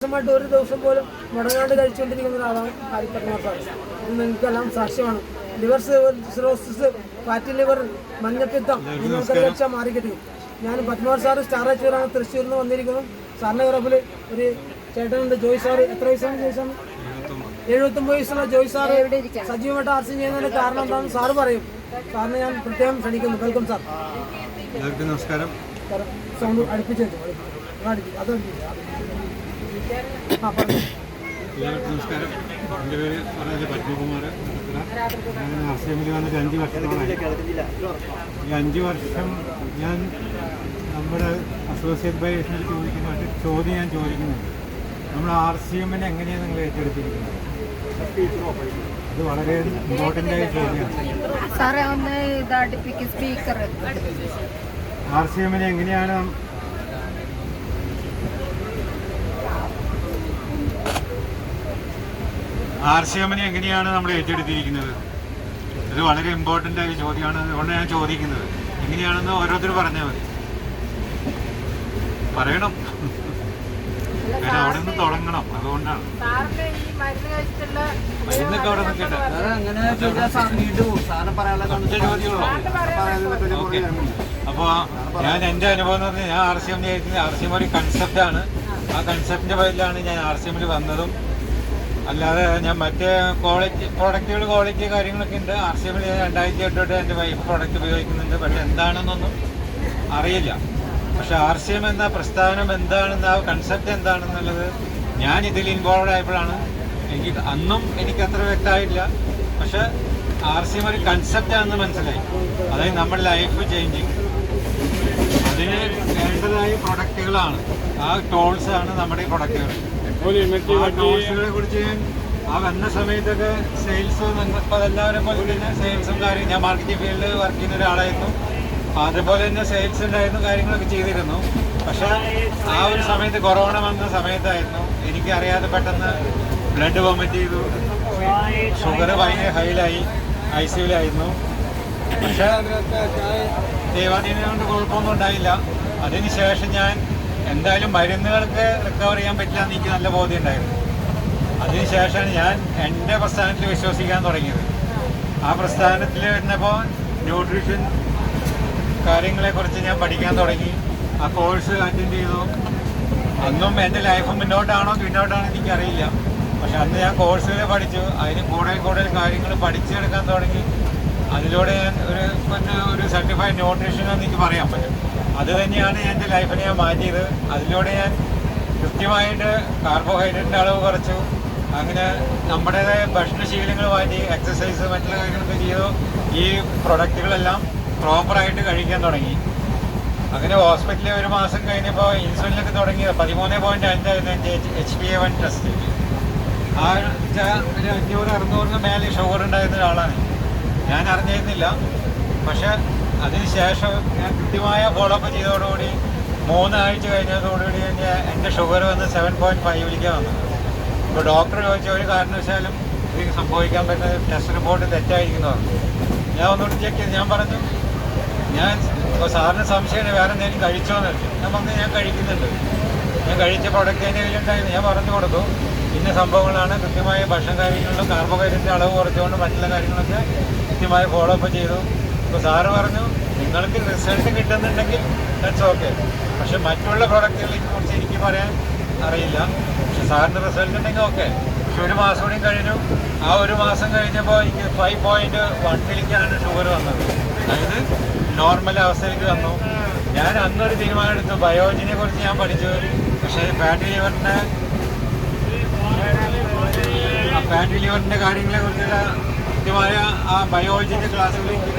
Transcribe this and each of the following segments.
ായിട്ട് ഒരു ദിവസം പോലും മുടങ്ങാണ്ട് കഴിച്ചുകൊണ്ടിരിക്കുന്ന ഒരാളാണ് ഹാരിസ് പത്മനാഭ സാർ. ഇത് നിങ്ങൾക്കെല്ലാം സാക്ഷ്യമാണ്. ലിവർ സിറോസിസ്, ഫാറ്റി ലിവർ, മഞ്ഞപ്പിത്തം നിങ്ങൾക്ക് കഴിച്ചാൽ മാറിക്കിട്ടും. ഞാൻ പത്മനാഭ സാർ സ്റ്റാർ അച്ചൂരാണ് തൃശ്ശൂരിൽ നിന്ന് വന്നിരിക്കുന്നു. സാറിൻ്റെ ക്ലബിൽ ഒരു ചേട്ടനുണ്ട്, ജോയ് സാർ. എത്ര വയസ്സാണ് ജോയ് സാറിന്? 79 വയസ്സുള്ള ജോയ് സാർ സജീവമായിട്ട് ആർസി ചെയ്യുന്നതിന് കാരണം എന്താണെന്ന് സാറ് പറയും. സാറിനെ ഞാൻ പ്രത്യേകം ക്ഷണിക്കുന്നു. Welcome sir. നമസ്കാരം. സൗണ്ട് അടുപ്പിച്ചു നമസ്കാരം. എൻ്റെ പേര് പത്മകുമാർ. ഞാൻ RCMൽ വന്നിട്ട് 5 വർഷത്തോളമായി. ഈ 5 വർഷം ഞാൻ നമ്മുടെ അസോസിയേറ്റ് ബൈസിൽ ചോദിക്കുന്ന ചോദ്യം ഞാൻ ചോദിക്കുന്നുണ്ട്. നമ്മൾ RCMനെ എങ്ങനെയാണ് നിങ്ങൾ ഏറ്റെടുത്തിരിക്കുന്നത്? ഇത് വളരെ ഇമ്പോർട്ടൻ്റ് ആയ ചോദ്യമാണ്. RCMനെ എങ്ങനെയാണ് നമ്മൾ ഏറ്റെടുത്തിരിക്കുന്നത്? ഇത് വളരെ ഇമ്പോർട്ടൻ്റ് ആയ ചോദ്യമാണ്. അതുകൊണ്ട് ഞാൻ ചോദിക്കുന്നത് എങ്ങനെയാണെന്ന് ഓരോരുത്തർ പറഞ്ഞാൽ മതി. പറയണം, അവിടെ നിന്ന് തുടങ്ങണം. അതുകൊണ്ടാണ് മരുന്നൊക്കെ അവിടെ നിൽക്കട്ടെ. അപ്പോൾ ഞാൻ എൻ്റെ അനുഭവം എന്ന് പറഞ്ഞാൽ ഞാൻ RCM RCM ഒരു കൺസെപ്റ്റാണ്. ആ കൺസെപ്റ്റിൻ്റെ പേരിലാണ് ഞാൻ RCMൽ വന്നതും. അല്ലാതെ ഞാൻ മറ്റേ ക്വാളിറ്റി കാര്യങ്ങളൊക്കെ ഉണ്ട്. RCMൽ 2008 തൊട്ട് എൻ്റെ വൈഫ് പ്രോഡക്റ്റ് ഉപയോഗിക്കുന്നുണ്ട്. പക്ഷെ എന്താണെന്നൊന്നും അറിയില്ല. പക്ഷെ RCM എന്ന പ്രസ്ഥാനം എന്താണെന്ന്, ആ കൺസെപ്റ്റ് എന്താണെന്നുള്ളത് ഞാൻ ഇതിൽ ഇൻവോൾവ് ആയപ്പോഴാണ് എനിക്ക് അത്ര വ്യക്തമായിട്ടില്ല. പക്ഷെ RCM ഒരു കൺസെപ്റ്റാണെന്ന് മനസ്സിലായി. അതായത് നമ്മുടെ ലൈഫ് ചേഞ്ചിങ്, അതിന് വേണ്ടതായ പ്രൊഡക്റ്റുകളാണ്, ആ ടൂൾസാണ് നമ്മുടെ ഈ പ്രൊഡക്റ്റുകൾ. ആ ടൂൾസുകളെ കുറിച്ച് ആ വന്ന സമയത്തൊക്കെ സെയിൽസ്, ഇപ്പോൾ എല്ലാവരും പോലെ തന്നെ സെയിൽസും ഞാൻ മാർക്കറ്റിംഗ് ഫീൽഡിൽ വർക്ക് ചെയ്യുന്ന ഒരാളായിരുന്നു. അതുപോലെ തന്നെ സെയിൽസ് ഉണ്ടായിരുന്നു, കാര്യങ്ങളൊക്കെ ചെയ്തിരുന്നു. പക്ഷേ ആ ഒരു സമയത്ത് കൊറോണ വന്ന സമയത്തായിരുന്നു എനിക്കറിയാതെ പെട്ടെന്ന് ബ്ലഡ് വോമിറ്റ് ചെയ്തു, ഷുഗർ ഭയങ്കര ഹൈയിലായി, ICUലായിരുന്നു. പക്ഷേ ദൈവാധീനം കൊണ്ട് കുഴപ്പമൊന്നും ഉണ്ടായില്ല. അതിന് ശേഷം ഞാൻ എന്തായാലും മരുന്നുകൾക്ക് റിക്കവർ ചെയ്യാൻ പറ്റില്ല എന്ന് എനിക്ക് നല്ല ബോധ്യം ഉണ്ടായിരുന്നു. അതിനുശേഷമാണ് ഞാൻ എൻ്റെ പ്രസ്ഥാനത്തിൽ വിശ്വസിക്കാൻ തുടങ്ങിയത്. ആ പ്രസ്ഥാനത്തിൽ വരുന്നപ്പോൾ ന്യൂട്രീഷൻ കാര്യങ്ങളെക്കുറിച്ച് ഞാൻ പഠിക്കാൻ തുടങ്ങി. ആ കോഴ്സ് അറ്റൻഡ് ചെയ്തു. അന്നും എൻ്റെ ലൈഫ് മുന്നോട്ടാണോ പിന്നോട്ടാണോ എനിക്കറിയില്ല. പക്ഷെ അന്ന് ഞാൻ കോഴ്സുകൾ പഠിച്ചു. അതിന് കൂടുതൽ കാര്യങ്ങൾ പഠിച്ചെടുക്കാൻ തുടങ്ങി. അതിലൂടെ ഞാൻ ഒരു സർട്ടിഫൈഡ് ന്യൂട്രീഷൻ എന്ന് എനിക്ക് പറയാൻ പറ്റും. അത് തന്നെയാണ് എൻ്റെ ലൈഫിനെ ഞാൻ മാറ്റിയത്. അതിലൂടെ ഞാൻ കൃത്യമായിട്ട് കാർബോഹൈഡ്രേറ്റിൻ്റെ അളവ് കുറച്ചു. അങ്ങനെ നമ്മുടേതായ ഭക്ഷണശീലങ്ങൾ മാറ്റി, എക്സസൈസ് മറ്റുള്ള കാര്യങ്ങളൊക്കെ ചെയ്തു. ഈ പ്രൊഡക്റ്റുകളെല്ലാം പ്രോപ്പറായിട്ട് കഴിക്കാൻ തുടങ്ങി. അങ്ങനെ ഹോസ്പിറ്റലിൽ 1 മാസം കഴിഞ്ഞപ്പോൾ ഇൻസുലിനൊക്കെ തുടങ്ങിയത് 13.5 എൻ്റെ HbA1 ടെസ്റ്റ്. ആ ഒരു 500-600 മേലെ ഷുഗർ ഉണ്ടായിരുന്ന ഒരാളാണ്. ഞാൻ അറിഞ്ഞിരുന്നില്ല. പക്ഷെ അതിനുശേഷം ഞാൻ കൃത്യമായ ഫോളോഅപ്പ് ചെയ്തതോടുകൂടി 3 ആഴ്ച കഴിഞ്ഞതോടുകൂടി എൻ്റെ ഷുഗർ വന്ന് 7.5 വന്നു. ഇപ്പോൾ ഡോക്ടർ ചോദിച്ച ഒരു കാരണവശാലും ഇത് സംഭവിക്കാൻ പറ്റുന്ന ടെസ്റ്റ് റിപ്പോർട്ട് തെറ്റായിരിക്കുന്നതാണ്. ഞാൻ ഒന്നുകൂടി ചെക്ക് ചെയ്ത് ഞാൻ പറഞ്ഞു, ഞാൻ ഇപ്പോൾ സാറിന് സംശയമാണ് വേറെ എന്തെങ്കിലും കഴിച്ചോന്ന്. ഞാൻ പറഞ്ഞു ഞാൻ കഴിക്കുന്നുണ്ട്, ഞാൻ കഴിച്ച പ്രൊഡക്റ്റ് എൻ്റെ കയ്യിലുണ്ടായിരുന്നു. ഞാൻ പറഞ്ഞു കൊടുത്തു ഇന്ന സംഭവങ്ങളാണ്. കൃത്യമായ ഭക്ഷണ കാര്യങ്ങളിലും കാർബോഹൈഡ്രേറ്റിൻ്റെ അളവ് കുറച്ചുകൊണ്ട് മറ്റുള്ള കാര്യങ്ങളൊക്കെ കൃത്യമായി ഫോളോഅപ്പ് ചെയ്തു. ഇപ്പോൾ സാറ് പറഞ്ഞു നിങ്ങൾക്ക് റിസൾട്ട് കിട്ടുന്നുണ്ടെങ്കിൽ ദാറ്റ്സ് ഓക്കെ. പക്ഷെ മറ്റുള്ള പ്രൊഡക്റ്റുകളെ കുറിച്ച് എനിക്ക് പറയാൻ അറിയില്ല. പക്ഷെ സാറിന് റിസൾട്ട് ഉണ്ടെങ്കിൽ ഓക്കെ. പക്ഷെ 1 മാസം കൂടി കഴിഞ്ഞു. ആ 1 മാസം കഴിഞ്ഞപ്പോൾ എനിക്ക് 5.1 ഷുഗർ വന്നത്. അതായത് നോർമൽ അവസ്ഥയിലേക്ക് വന്നു. ഞാൻ അന്നൊരു തീരുമാനം എടുത്തു. ബയോജിനെ കുറിച്ച് ഞാൻ പഠിച്ചു. പക്ഷേ ഫാറ്റി ലിവറിൻ്റെ കാര്യങ്ങളെ കുറിച്ചുള്ള കൃത്യമായ ആ ബയോളജിൻ്റെ ക്ലാസ്സുകളിലേക്ക്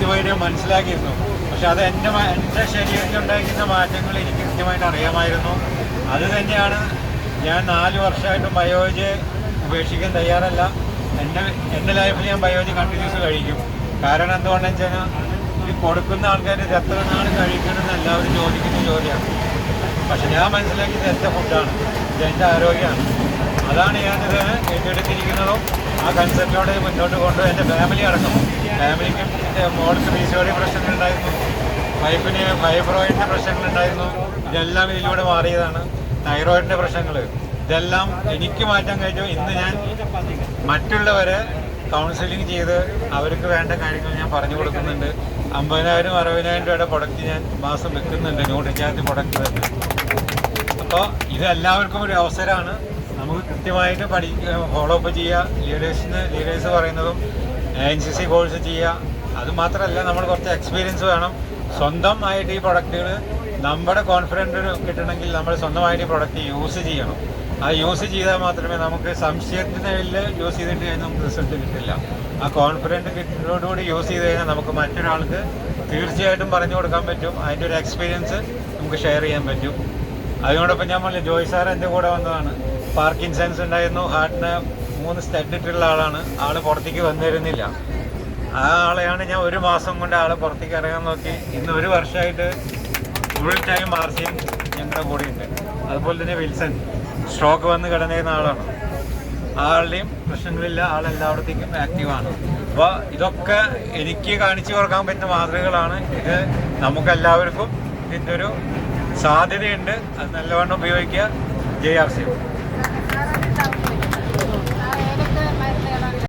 കൃത്യമായിട്ട് മനസ്സിലാക്കിയിരുന്നു. പക്ഷെ അത് എൻ്റെ ശരീരത്തിൽ ഉണ്ടായിരിക്കുന്ന മാറ്റങ്ങൾ എനിക്ക് കൃത്യമായിട്ട് അറിയാമായിരുന്നു. അത് തന്നെയാണ് ഞാൻ 4 വർഷമായിട്ടും ബയോളജി ഉപേക്ഷിക്കാൻ തയ്യാറല്ല. എൻ്റെ ലൈഫിൽ ഞാൻ ബയോളജി കണ്ടിന്യൂസ് കഴിക്കും. കാരണം എന്തുകൊണ്ടെന്ന് വെച്ച് കഴിഞ്ഞാൽ ഇത് കൊടുക്കുന്ന ആൾക്കാർ ഇത് എത്ര നാൾ കഴിക്കണമെന്ന് എല്ലാവരും ചോദിക്കുന്ന ചോദ്യമാണ്. പക്ഷെ ഞാൻ മനസ്സിലാക്കിയത് എൻ്റെ ഫുഡാണ്, ഇത് എൻ്റെ ആരോഗ്യമാണ്. അതാണ് ഞാനിത് ഏറ്റെടുത്തിരിക്കുന്നതും. ആ കൺസെപ്റ്റിലൂടെ മുന്നോട്ട് കൊണ്ടുപോയി എൻ്റെ ഫാമിലി അടക്കം. ഫാമിലിക്കും എൻ്റെ മോൾക്ക് PCOD പ്രശ്നങ്ങളുണ്ടായിരുന്നു, വൈഫിന് ഫൈബ്രോയിഡിൻ്റെ പ്രശ്നങ്ങളുണ്ടായിരുന്നു. ഇതെല്ലാം ഇതിലൂടെ മാറിയതാണ്. തൈറോയിഡിൻ്റെ പ്രശ്നങ്ങൾ, ഇതെല്ലാം എനിക്ക് മാറ്റാൻ കഴിഞ്ഞു. ഇന്ന് ഞാൻ മറ്റുള്ളവരെ കൗൺസിലിംഗ് ചെയ്ത് അവർക്ക് വേണ്ട കാര്യങ്ങൾ ഞാൻ പറഞ്ഞു കൊടുക്കുന്നുണ്ട്. 50,000-60,000 രൂപയുടെ പ്രൊഡക്റ്റ് ഞാൻ മാസം വിൽക്കുന്നുണ്ട്, ന്യൂട്രിചാർജ് പ്രൊഡക്റ്റ് തന്നെ. അപ്പോൾ ഇത് എല്ലാവർക്കും ഒരു അവസരമാണ്. നമുക്ക് കൃത്യമായിട്ട് ഫോളോ അപ്പ് ചെയ്യുക. ലീഡേഴ്സ് പറയുന്നതും NCC കോഴ്സ് ചെയ്യുക. അതുമാത്രമല്ല, നമ്മൾ കുറച്ച് എക്സ്പീരിയൻസ് വേണം. സ്വന്തമായിട്ട് ഈ പ്രൊഡക്റ്റുകൾ നമ്മുടെ കോൺഫിഡൻറ്റ് കിട്ടണമെങ്കിൽ നമ്മൾ സ്വന്തമായിട്ട് ഈ പ്രൊഡക്റ്റ് യൂസ് ചെയ്യണം. ആ യൂസ് ചെയ്താൽ മാത്രമേ നമുക്ക് സംശയത്തിന് യൂസ് ചെയ്തിട്ട് കഴിഞ്ഞാൽ നമുക്ക് റിസൾട്ട് കിട്ടില്ല. ആ കോൺഫിഡൻറ്റ് കിട്ടുന്നതോടുകൂടി യൂസ് ചെയ്ത് കഴിഞ്ഞാൽ നമുക്ക് മറ്റൊരാൾക്ക് തീർച്ചയായിട്ടും പറഞ്ഞു കൊടുക്കാൻ പറ്റും. അതിൻ്റെ ഒരു എക്സ്പീരിയൻസ് നമുക്ക് ഷെയർ ചെയ്യാൻ പറ്റും. അതിനോടൊപ്പം ഞാൻ പറഞ്ഞില്ല, ജോയ് സാർ എൻ്റെ കൂടെ വന്നതാണ്. പാർക്കിൻസൺസ് ഉണ്ടായിരുന്നു, ഹാർട്ടിന് 3 സ്റ്റഡ് ഇട്ടുള്ള ആളാണ്. ആൾ പുറത്തേക്ക് വന്നിരുന്നില്ല. ആ ആളെയാണ് ഞാൻ 1 മാസം കൊണ്ട് ആൾ പുറത്തേക്ക് ഇറങ്ങാൻ നോക്കി. ഇന്ന് 1 വർഷമായിട്ട് ഫുൾ ടൈം RCM ഞങ്ങളുടെ കൂടെയുണ്ട്. അതുപോലെ തന്നെ വിൽസൺ സ്ട്രോക്ക് വന്ന് കിടന്നിരുന്ന ആളാണ്. ആളുടെയും പ്രശ്നങ്ങളില്ല, ആളെല്ലായിടത്തേക്കും ആക്റ്റീവാണ്. അപ്പോൾ ഇതൊക്കെ എനിക്ക് കാണിച്ചു കൊടുക്കാൻ പറ്റുന്ന മാതൃകകളാണ്. ഇത് നമുക്കെല്ലാവർക്കും ഇതിൻ്റെ ഒരു സാധ്യതയുണ്ട്. അത് നല്ലവണ്ണം ഉപയോഗിക്കുക. ജയ് RCM.